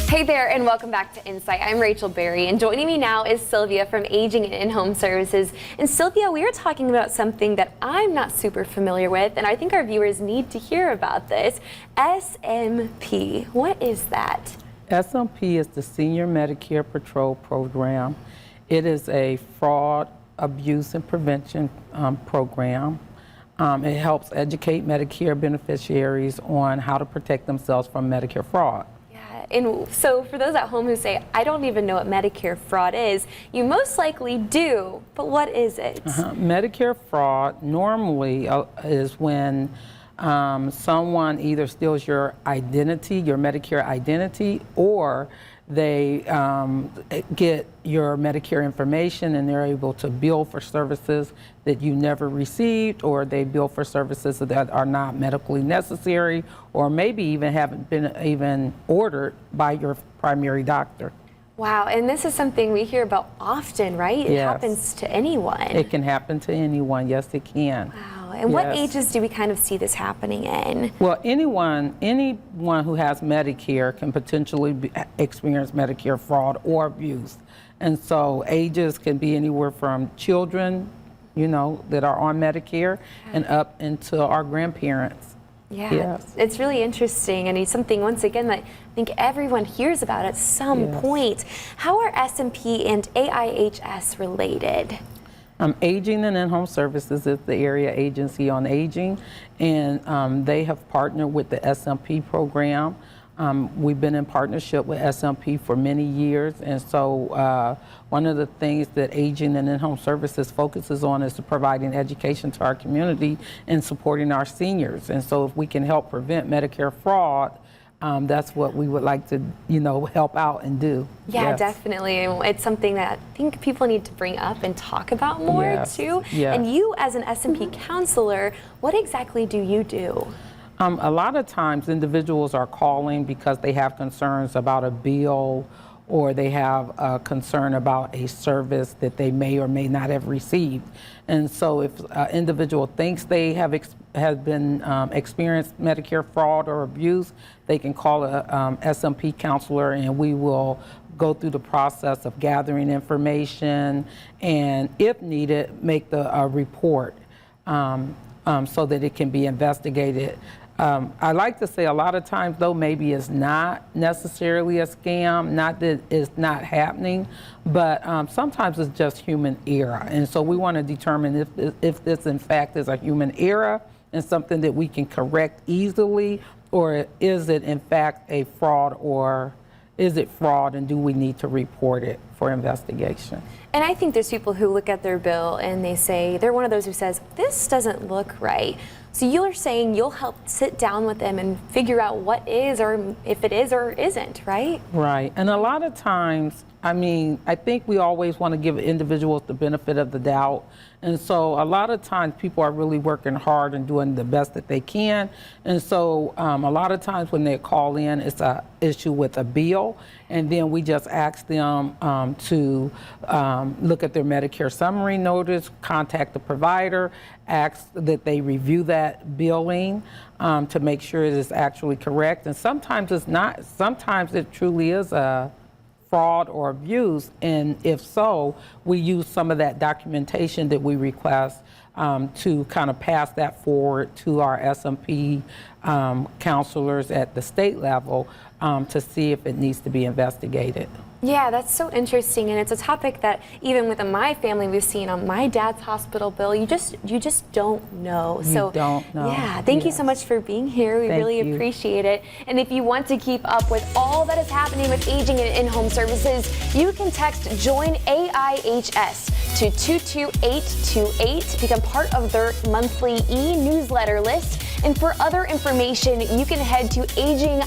Hey there, and welcome back to Insight. I'm Rachel Berry, and joining me now is Sylvia from Aging and In-Home Services. And Sylvia, we are talking about something that I'm not super familiar with, and I think our viewers need to hear about this. SMP, what is that? SMP is the Senior Medicare Patrol Program. It is a fraud, abuse, and prevention program. It helps educate Medicare beneficiaries on how to protect themselves from Medicare fraud. And so for those at home who say, I don't even know what Medicare fraud is, you most likely do, but what is it? Medicare fraud normally is when someone either steals your identity, your Medicare identity, or they get your Medicare information and they're able to bill for services that you never received, or they bill for services that are not medically necessary, or maybe even haven't been even ordered by your primary doctor. Wow, and this is something we hear about often, right? It happens to anyone. It can happen to anyone, yes it can. Wow, and what ages do we kind of see this happening in? Well, anyone who has Medicare can potentially experience Medicare fraud or abuse. And so ages can be anywhere from children, you know, that are on Medicare and up into our grandparents. Yeah, it's really interesting, and it's something, once again, that I think everyone hears about at some point. How are SMP and AIHS related? Aging and In-Home Services is the area agency on aging, and they have partnered with the SMP program. We've been in partnership with SMP for many years, and so one of the things that Aging and In-Home Services focuses on is providing education to our community and supporting our seniors. And so if we can help prevent Medicare fraud, that's what we would like to, you know, help out and do. Yeah, definitely. It's something that I think people need to bring up and talk about more too. And you, as an SMP counselor, what exactly do you do? A lot of times individuals are calling because they have concerns about a bill, or they have a concern about a service that they may or may not have received. And so if an individual thinks they have been experienced Medicare fraud or abuse, they can call a SMP counselor, and we will go through the process of gathering information and, if needed, make the report so that it can be investigated. I like to say a lot of times, though, maybe it's not necessarily a scam, not that it's not happening, but sometimes it's just human error. And so we want to determine if this in fact is a human error and something that we can correct easily, or is it in fact a fraud, or is it fraud, and do we need to report it for investigation? And I think there's people who look at their bill and they say, they're one of those who says, this doesn't look right. So you're saying you'll help sit down with them and figure out what is, or if it is or isn't, right? Right. And a lot of times, I mean, I think we always want to give individuals the benefit of the doubt. And so a lot of times people are really working hard and doing the best that they can. And so a lot of times when they call in, it's an issue with a bill. And then we just ask them to look at their Medicare summary notice, contact the provider, ask that they review that billing to make sure it is actually correct. And sometimes it's not. Sometimes it truly is a fraud or abuse, and if so, we use some of that documentation that we request to kind of pass that forward to our SMP counselors at the state level to see if it needs to be investigated. Yeah, that's so interesting, and it's a topic that even within my family we've seen on my dad's hospital bill. You just don't know. You don't know. Yeah, thank you so much for being here. We really appreciate it. And if you want to keep up with all that is happening with aging and in-home services, you can text Join AIHS to 22828 to become part of their monthly e-newsletter list. And for other information, you can head to agingihs.org.